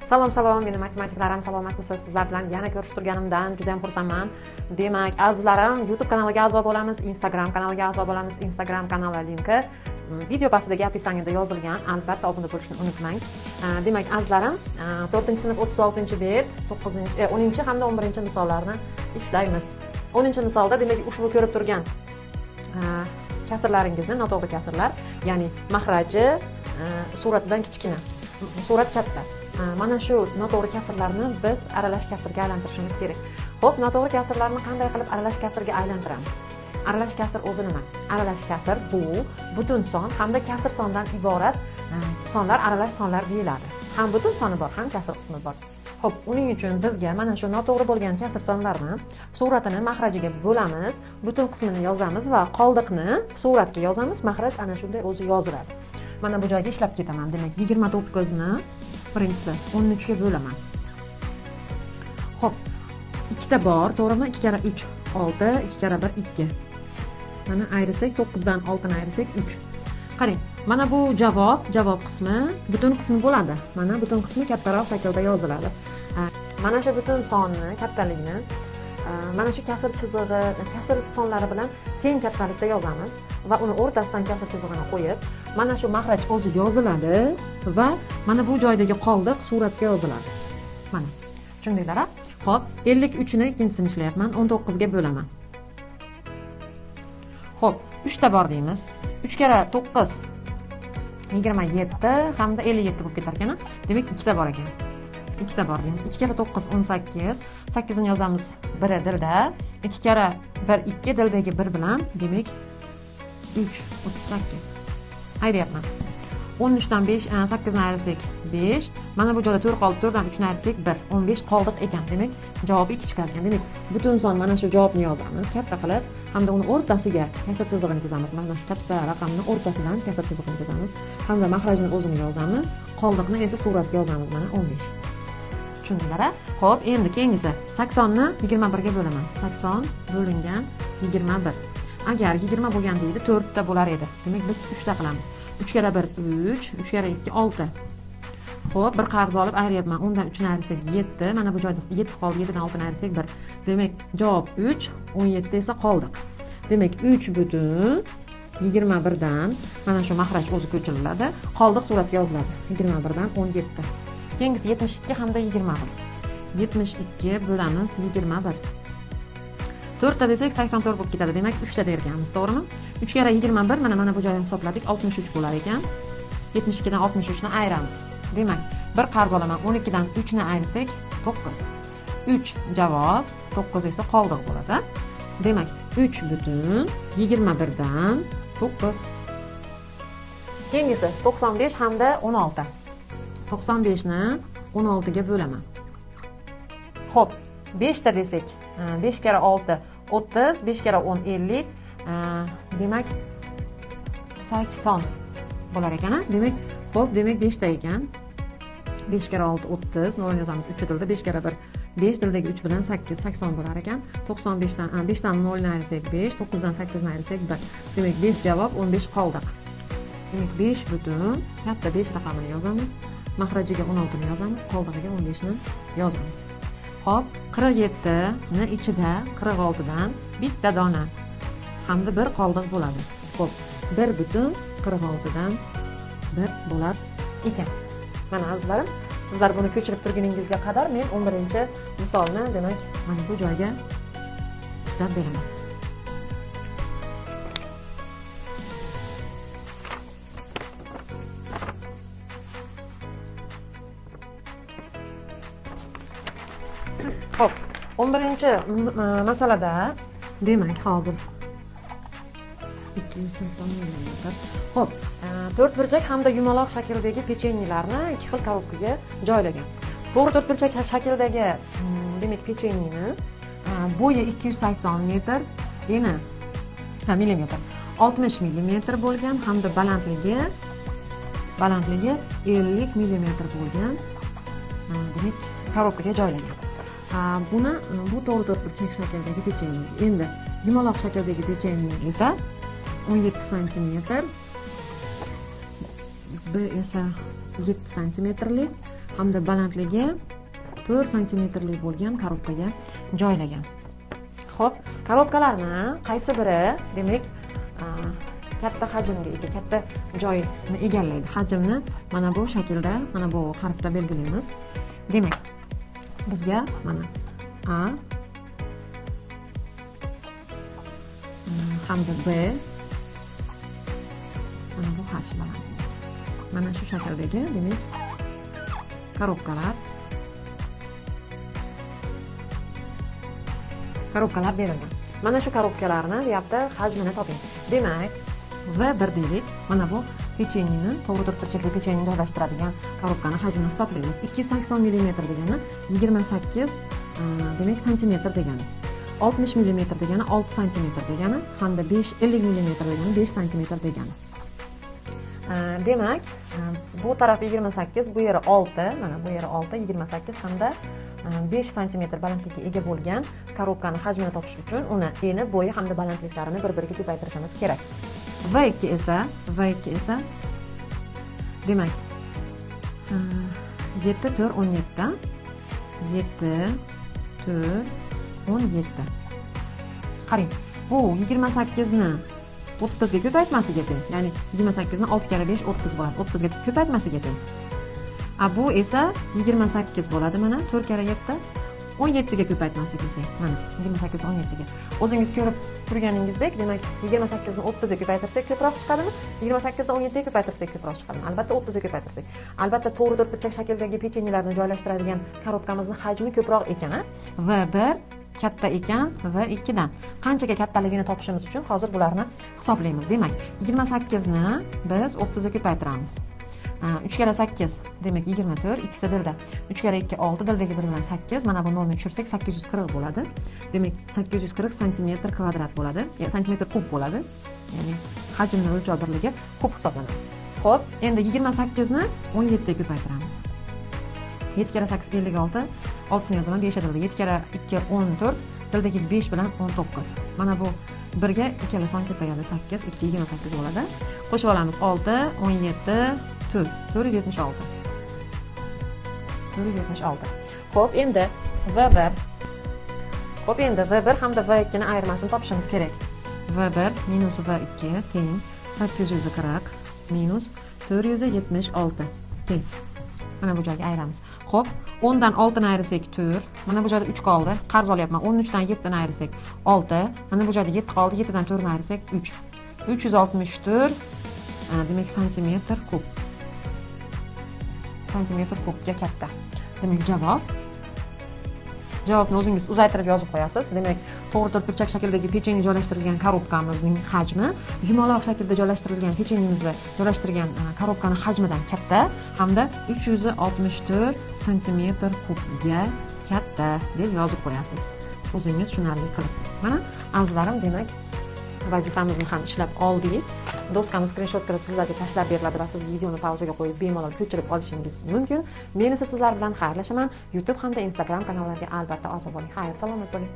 Salom, meni matematiklarim, salomatmisiz? Sizlar bilan yana ko'rishib turganimdan juda ham xursandman. Demak, azizlarim, YouTube kanaliga a'zo bo'lamiz, Instagram kanaliga a'zo bo'lamiz. Instagram kanali linki video pastidagi opisiyaniyada yozilgan. Albatta obuna bo'lishni unutmang. Demak, azizlarim, 4-sinf 36-bet, 10 hamda 11-misollarni ishlaymiz. 10-misolda demak, ushbu ko'rib turgan kasrlaringizni, noto'g'ri kasrlar, ya'ni mahraji suratdan kichkina, surat katta. Mana shu noto'g'ri kasrlarni biz aralash kasrga aylantirishimiz kerak. Xo'p, noto'g'ri kasrlarni qanday qilib aralash kasrga aylantiramiz? Aralash kasr o'zi nima? Aralash kasr bu butun son hamda kasr sondan iborat sonlar aralash sonlar deyiladi. Ham butun soni bor, ham kasr qismi bor. Xo'p, uning uchun bizga mana shu noto'g'ri bo'lgan kasr sonlarni suratini mahrajiga bo'lamiz, butun qismini yozamiz va qoldiqni suratga yozamiz. Mahraj ana shunday o'zi yoziladi. Mana bu joyga ishlab ketaman. Demak, 29 ni birinchisi 13 ga bo'laman. Xo'p, ikkita bor, to'g'rimi? 2 kara 3 6, 2 kara 1 2. Mana ayirsak 9 dan 6 ni ayirsak 3. Qarang, mana bu javob qismi, butun qismi bo'ladi. Mana butun qismi kattaroq shaklda yoziladi. Mana shu butun sonni kattaligini mana shu kasr chizig'i, kasr sonlari bilan teng kattalikda yozamiz va uni o'rtasidan kasr chizig'ini qo'yib, mana shu mahraj o'zi yoziladi va mana bu joydagi qoldiq suratga yoziladi. Mana. Tushundinglar? Xo'p, 53 ni ikkinchisini ishlayapman, 19 ga bo'laman. Xo'p, 3 ta bor deymiz. 3 kara 9 27 hamda 57 bo'lib ketar ekan. Demak, 2 ta bor ekan. 2 ta bor deymiz. 2 kara 9 18. 8 ni yozamiz 1 dilda. 2 kara 1 2 dildagi 1 bilan, demak 3 38. Ayryapman. 13 dan 5 8 ni ayirsak 5. Mana bu joyda 4 qoldi. 4 dan 3 ni ayirsak 1. 15 qoldiq ekan. Demak, javob 2 chiqar ekan. Demak, butun son mana shu javobni yozamiz katta qilib, hamda uni o'rtasiga kasr chizig'ini chizamiz. Mana shu katta raqamni o'rtasidan kasr chizig'ini chizamiz. Hamda mahrajni o'zini yozamiz. Qoldiqni esa suratga yozamiz. Mana 15. Tushundinglar? Xo'p, endi keyingisi 80 ni 21 ga bo'laman. 80 bo'lingan 21. Agar 20 bo'lganda edi 4 ta bo'lar edi. Demak, biz 3 ta qilamiz. 3 kara 1 3, 3 kara 2 6. Xo'p, bir qarz olib ayryapman. 10 dan 3 ni ayirsak 7. Mana bu joyda 7 qoldi. 7 dan 6 ni ayirsak 1. Demak, javob 3, 17 esa qoldiq. Demak, 3 butun 21 dan mana shu mahraj o'zi ko'chiriladi. Qoldiq suratga yoziladi. 21 dan 17. Keyingisi 72 hamda 21. 72 bo'lamiz 21. 4 ta desak 84 bo'lib ketadi. Demak, 3 ta berganmiz, to'g'rimi? 3 kara 21 mana bu joydan hisobladik. 63 bo'lar ekan. 72 dan 63 ni ayiramiz. Demak, bir qarz olaman. 12 dan 3 ni ayirsak 9. 3 javob, 9 esa qoldiq bo'ladi. Demak, 3 butun 21 dan 9. Keyingisi 95 hamda 16. 95 ni 16 ga bo'laman. Xo'p, 5 ta desak, 5 kara 6 30, 5 kara 10 50. Demak 80 bo'lar ekan. Demak, xo'p, demak 5 ta ekan. 5 kara 6 30, nol yozamiz 3 tilda. 5 kara 1 5 tildagi 3 bilan 8 80 bo'lar ekan. 95 dan 5 dan 0 ni ayirsak 5, 9 dan 8 ni ayirsak 1. Demak, 5 javob 15 qoldiq. Demak, 5 butun katta 5 raqamini yozamiz. Mahrajiga 16 ni yozamiz, qoldig'iga 15 ni yozamiz. Xo'p, 47 ni ichida 46 dan bitta dona hamda bir qoldiq bo'ladi. Xo'p, 1 butun 46 dan 1 bo'lar ekan. Mana azizlarim, sizlar buni ko'chirib turguningizga qadar men 11-misolni demak mana bu joyga ishlab beraman. Xo'p, 11-masalada demak hozir 280 mm. Xo'p, 4 burchak hamda yumaloq shakldagi pechenyelarni 2 xil korobkaga joylagan. To'g'ri 4 burchak shakldagi demak pechenyeni bo'yi 280 metr, eni millimetr, 60 mm bo'lgan hamda balandligi 50 mm bo'lgan demak korobkaga joylagan. Buni bu to'g'ri 4 burchak shakldagi pechenye. Endi yumaloq shakldagi pechenye esa 17 cm, B esa 7 cm, hamda balandligi 4 santimetrlik bo'lgan korobkaga joylagan. Xo'p, korobkalarni qaysi biri, demak, katta hajmga ega, katta joyni egallaydi. Hajmni mana bu shaklda, mana bu harfda belgilaymiz. Demak, bizga mana A hamda B, mana bu H balandligi. Mana shu shakldagi, demak, korobkalar berilgan. Mana shu korobkalarni deyapti, hajmini toping. Demak, V1 deylik. Mana bu pechenyeni, to'g'ri to'rtburchakli pechenyeni joylashtiradigan korobkani hajmini hisoblaymiz. 280 mm degani 28 demak santimetr degani. 60 mm degani 6 cm degani hamda 50 mm degani 5 cm degani. Demak, bu taraf 28, bu yeri 6, mana bu yeri 6, 28 hamda 5 cm balandlikka ega bo'lgan korobkani hajmini topish uchun uni eni, bo'yi hamda balandliklarini bir-biriga ko'paytirishimiz kerak. V2 esa demak 7 4 17 7 4 17. Qarang, bu 28 ni 30 ga ko'paytmasiga teng. Ya'ni 28 ni 6 kara 5 30 bo'ladi. 30 ga ko'paytmasiga teng. Bu esa 28 bo'ladi. Mana 4 kara 7 17 ga ko'paytmasiga teng. Mana 28 17 ga. O'zingiz ko'rib turganingizdek, demak 28 ni 30 ga ko'paytirsak ko'proq chiqadimi? 28 ni 17 ga ko'paytirsak ko'proq chiqadimi? Albatta 30 ga ko'paytirsak. Albatta to'g'ri to'rtburchak shakldagi pechenyelarni joylashtiradigan korobkamizning hajmi ko'proq ekan. V1 katta ekan, V2 dan. Qanchaga kattaligini topishimiz uchun hozir bularni hisoblaymiz. Demak, 28 ni biz 30 ga ko'paytiramiz. 3 kara 8 demak 24, ikkisi dilda. 3 kara 2 6, dildagi 1 bilan 8. Mana bu nolni tushirsak 840 bo'ladi. Demak, 840 santimetr kvadrat bo'ladi. Santimetr kub bo'ladi. Ya'ni hajmni o'lchov birligi kub hisoblanadi. Xo'p, endi 28 ni 17 ga ko'paytiramiz. 7 kara 8 56, 6 ni yozaman, 5 dilda. 7 kara 2 14, dildagi 5 bilan 19. Mana bu 1 ga ikkala son ko'payadi, 8, 2 28 bo'ladi. Qo'shib olamiz 6, 17, 476. Xo'p, endi V1 hamda V2 ni ayirmasini topishimiz kerak. V1 minus V2 teng 840 minus 476 teng. Mana bu joyga ayiramiz. Xo'p, 10 dan 6 ni ayirsak 4. Mana bu joyda 3 qoldi. Qarz olyapman. 13 dan 7 ni ayirsak 6. Mana bu joyda 7 qoldi. 7 dan 4 ni ayirsak 3. 364 demak santimetr kub. Santimetr kubga katta. Demak, javobni o'zingiz uzaytirib yozib qo'yasiz. Demak, to'g'ri to'rtburchak shakldagi pechenye joylashtirilgan korobkamizning hajmi yumaloq shaklda joylashtirilgan pechenyemizni joylashtirgan korobkani hajmidan katta hamda 364 santimetr kubga katta deb yozib qo'yasiz. O'zingiz tushunarli qilib. Mana azizlarim, demak, vazifamizni ham ishlab oldik. Do'stimiz skrinshot qilib sizlarga tashlab beriladi va siz videoni pauzaga qo'yib bemalol ko'chirib olishingiz mumkin. Men esa sizlar bilan xayrlashaman. YouTube hamda Instagram kanallariga albatta a'zo bo'ling. Xayr, salomat bo'ling.